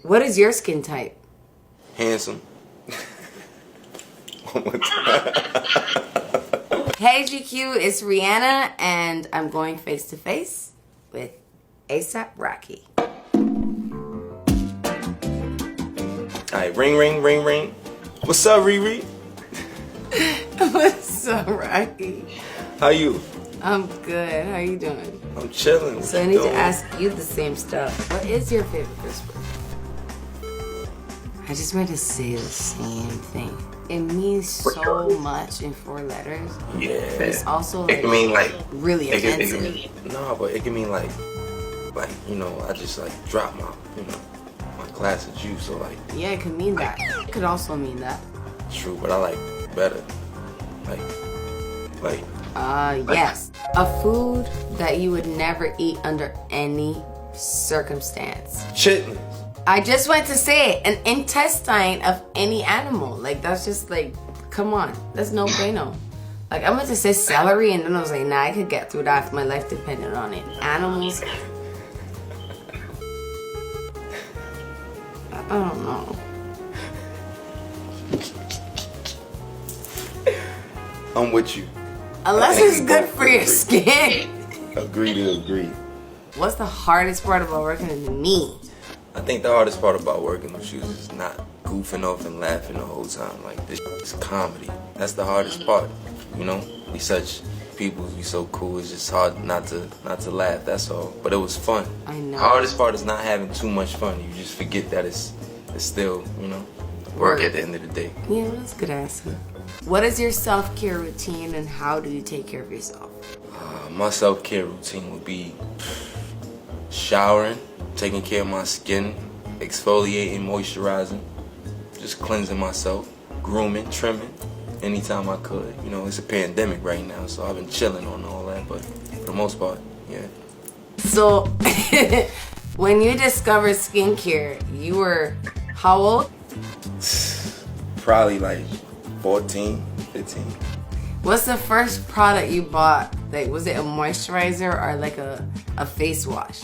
What is your skin type? Handsome. One more time. Hey GQ, it's Rihanna, and I'm going face to face with ASAP Rocky. Alright, ring, ring, ring, ring. What's up, Riri? What's up, Rocky? How you? I'm good. How you doing? I'm chilling. So I need to ask you the same stuff. What is your favorite Christmas? I just want to say the same thing. It means so much in 4 letters. Yeah. But it's also like, it can mean like really offensive. But it can mean like I just like drop my my glass of juice. So like. Yeah, it could mean that. It could also mean that. True, but I like better. Yes. A food that you would never eat under any circumstance. Chitlins. I just went to say it. An intestine of any animal. Like, that's just like, come on. That's no bueno. Like, I went to say celery, and then I was like, nah, I could get through that if my life depended on it. Animals. I don't know. I'm with you. Unless it's good for your skin. Agree to agree. What's the hardest part about working with me? I think the hardest part about working with you is not goofing off and laughing the whole time. Like, this is comedy. That's the hardest part. You know, we such people, we so cool. It's just hard not to laugh. That's all. But it was fun. I know. The hardest part is not having too much fun. You just forget that it's still work at the end of the day. Yeah, that's a good answer. What is your self-care routine, and how do you take care of yourself? My self-care routine would be showering, taking care of my skin, exfoliating, moisturizing, just cleansing myself, grooming, trimming, anytime I could. You know, it's a pandemic right now, so I've been chilling on all that, but for the most part, yeah. So, when you discovered skincare, you were how old? Probably like 14, 15. What's the first product you bought? Like, was it a moisturizer or like a face wash?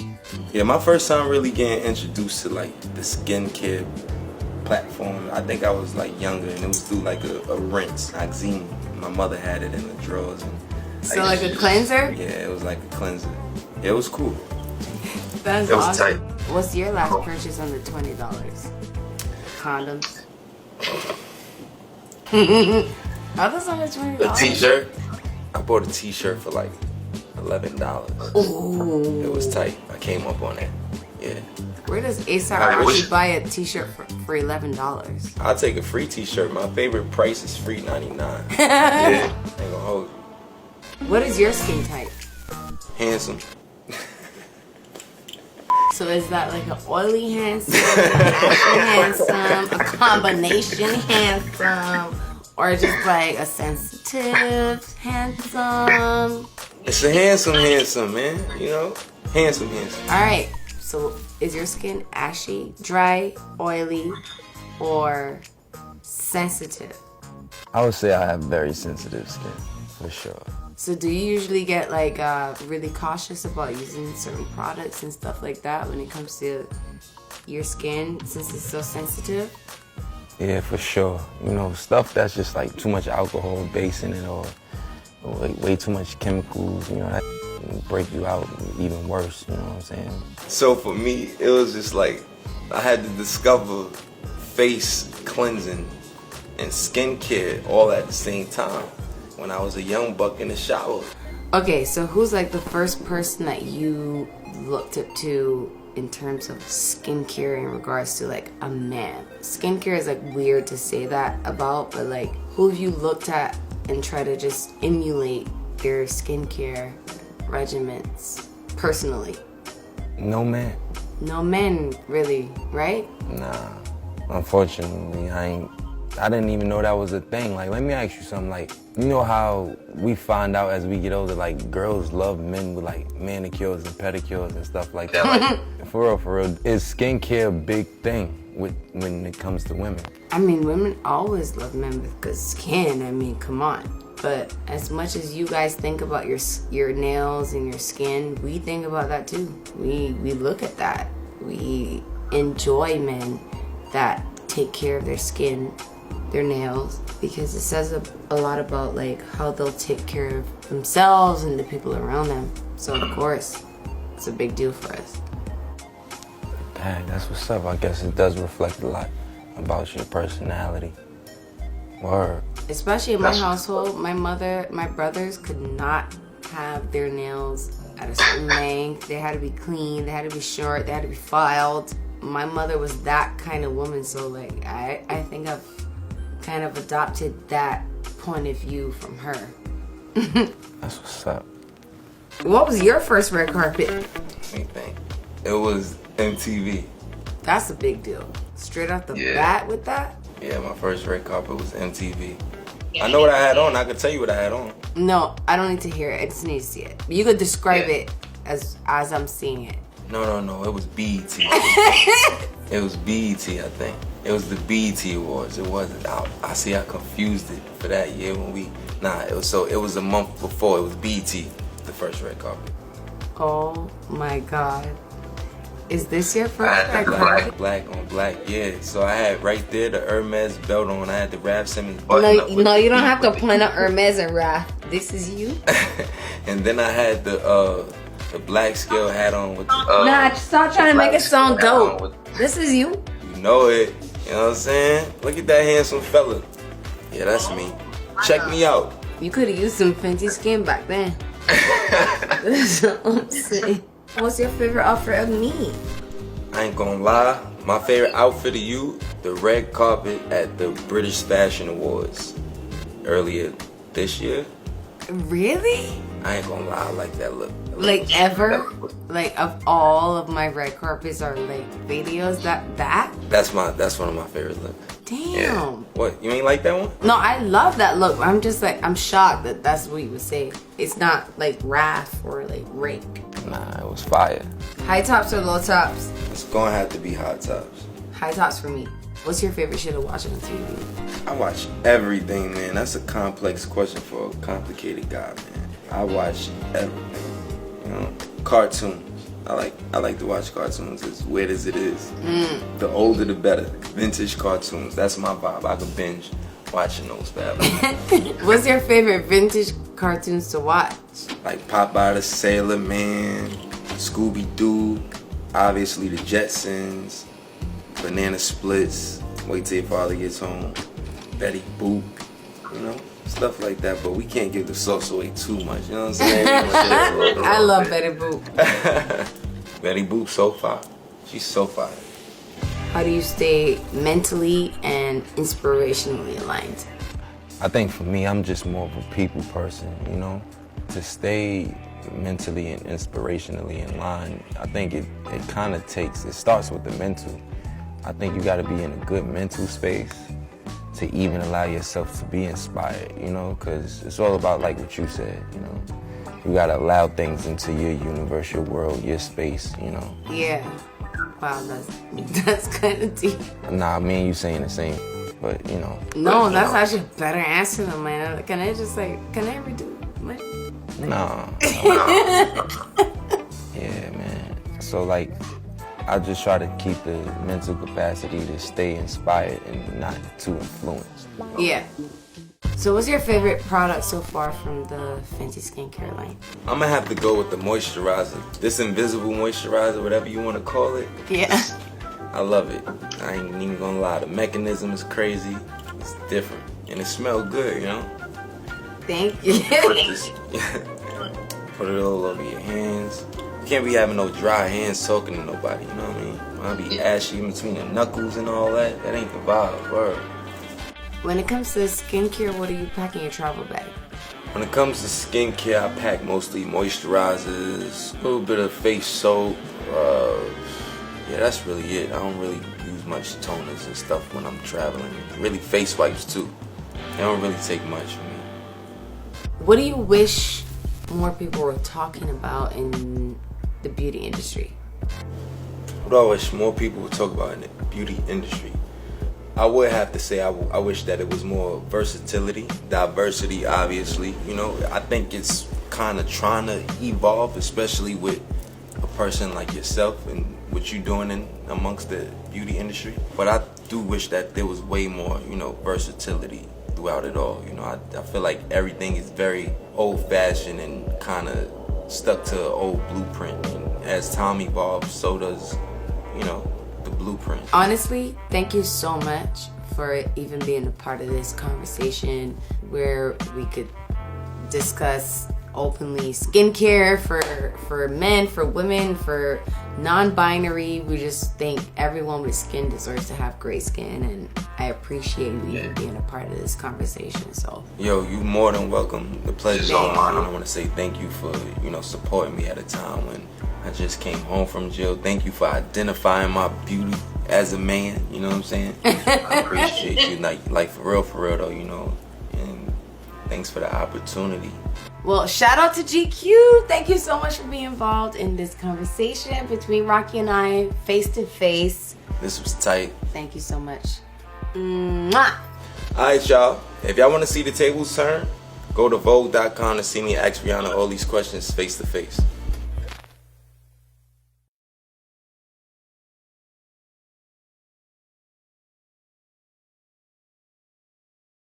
Yeah, my first time really getting introduced to like the skincare platform, I think I was like younger, and it was through like a rinse, Oxime. My mother had it in the drawers. And so like a cleanser? Yeah, it was like a cleanser. Yeah, it was cool. That's it was awesome. tight. What's your last purchase under $20? Condoms. How does under $20? A t-shirt. I bought a t-shirt for like $11. Ooh. It was tight. I came up on that. Yeah. Where does ASAP Rocky buy a t-shirt for $11? I'll take a free t-shirt. My favorite price is free $99. Yeah. Ain't gonna hold you. What is your skin type? Handsome. So is that like an oily handsome, an ashy handsome, a combination handsome, or just like a sensitive handsome? It's a handsome, man. You know? Handsome. Alright, so is your skin ashy, dry, oily, or sensitive? I would say I have very sensitive skin, for sure. So do you usually get like really cautious about using certain products and stuff like that when it comes to your skin, since it's so sensitive? Yeah, for sure. You know, stuff that's just like too much alcohol base in it, or way too much chemicals, you know, that can break you out even worse, you know what I'm saying? So for me, it was just like I had to discover face cleansing and skincare all at the same time when I was a young buck in the shower. Okay, so who's like the first person that you looked up to in terms of skincare in regards to like a man? Skincare is like weird to say that about, but like who have you looked at and try to just emulate your skincare regimens personally? No man. No men, really, right? Nah, unfortunately, I didn't even know that was a thing. Like, let me ask you something. Like, you know how we find out as we get older, like, girls love men with, like, manicures and pedicures and stuff like that. Like, for real, is skincare a big thing when it comes to women? I mean, women always love men with good skin. I mean, come on. But as much as you guys think about your nails and your skin, we think about that too. We look at that. We enjoy men that take care of their skin, their nails, because it says a lot about like how they'll take care of themselves and the people around them. So of course, it's a big deal for us. Dang, that's what's up. I guess it does reflect a lot about your personality. Word. Especially in my household, my brothers could not have their nails at a certain length. They had to be clean, they had to be short, they had to be filed. My mother was that kind of woman, so like I think I've kind of adopted that point of view from her. That's what's up. What was your first red carpet? Let me think. It was MTV. That's a big deal. Straight off the bat with that? Yeah, my first red carpet was MTV. I know what I had on. I can tell you what I had on. No, I don't need to hear it. I just need to see it. You could describe it as I'm seeing it. No. It was BET. It was BET, I think. It was the BET Awards. It wasn't out. I see I confused it for that year when we... Nah, it was a month before. It was BET, the first red carpet. Oh my God. Is this your first red carpet? Black on black, yeah. So I had right there the Hermes belt on. I had the Raf Simons button up. No, you don't have to point out Hermes and Raf. This is you. And then I had the black scale hat on with the... Nah, stop trying to make it sound dope. This is you. You know it. You know what I'm saying? Look at that handsome fella. Yeah, that's me. Check me out. You could have used some Fenty skin back then. That's what I'm saying. What's your favorite outfit of me? I ain't gonna lie. My favorite outfit of you, the red carpet at the British Fashion Awards earlier this year. Really? I ain't gonna lie, I like that look. Like ever? Like of all of my red carpets or like videos, that? That's one of my favorite looks. Damn. Yeah. What, you ain't like that one? No, I love that look. I'm just like, I'm shocked that that's what you would say. It's not like Raf or like Rake. Nah, it was fire. High tops or low tops? It's gonna have to be hot tops. High tops for me. What's your favorite shit to watch on TV? I watch everything, man. That's a complex question for a complicated guy, man. I watch everything. You know, cartoons. I like to watch cartoons as weird as it is. The older the better. Vintage cartoons. That's my vibe. I can binge watching those bad boys. What's your favorite vintage cartoons to watch? Like Popeye the Sailor Man, Scooby-Doo, obviously the Jetsons, Banana Splits, Wait Till Your Father Gets Home, Betty Boop, you know, stuff like that. But we can't give the sauce away too much, you know what I'm saying? I love Betty Boop. Betty Boop, so fire. She's so fire. How do you stay mentally and inspirationally aligned? I think for me, I'm just more of a people person, you know? To stay mentally and inspirationally in line, I think it kind of it starts with the mental. I think you gotta be in a good mental space to even allow yourself to be inspired, you know? Because it's all about like what you said, you know? You gotta allow things into your universe, your world, your space, you know? Yeah. Wow, that's kind of deep. Nah, me and you saying the same, but you know. No, that's actually a better answer than mine. Can I redo my... Nah. Yeah, man. So like, I just try to keep the mental capacity to stay inspired and not too influenced. Yeah. So what's your favorite product so far from the Fenty skincare line? I'm gonna have to go with the moisturizer. This invisible moisturizer, whatever you wanna call it. Yeah. I love it. I ain't even gonna lie. The mechanism is crazy. It's different. And it smells good, you know? Thank you. Put it all over your hands. You can't be having no dry hands talking to nobody, you know what I mean? I'll be ashy in between the knuckles and all that. That ain't the vibe, word. When it comes to skincare, what do you pack in your travel bag? When it comes to skincare, I pack mostly moisturizers, a little bit of face soap. Yeah, that's really it. I don't really use much toners and stuff when I'm traveling. Really face wipes too. They don't really take much for me. What do you wish more people were talking about in the beauty industry? What do I wish more people would talk about in the beauty industry? I would have to say I wish that it was more versatility, diversity, obviously. You know, I think it's kind of trying to evolve, especially with a person like yourself and what you're doing in amongst the beauty industry. But I do wish that there was way more, you know, versatility throughout it all. You know, I feel like everything is very old-fashioned and kind of stuck to an old blueprint. And as time evolves, so does, you know, the blueprint. Honestly, thank you so much for even being a part of this conversation where we could discuss openly skincare for men, for women, for non-binary. We just think everyone with skin deserves to have great skin, and I appreciate you being a part of this conversation. So Yo, you more than welcome. The pleasure's all mine. I want to say thank you for, you know, supporting me at a time when I just came home from jail. Thank you for identifying my beauty as a man, you know what I'm saying? I appreciate you, like for real though, you know, and thanks for the opportunity. well, shout out to GQ. Thank you so much for being involved in this conversation between Rocky and I, face to face. This was tight. Thank you so much. Mwah! Alright, y'all. If y'all want to see the tables turn, go to Vogue.com to see me ask Rihanna all these questions face to face.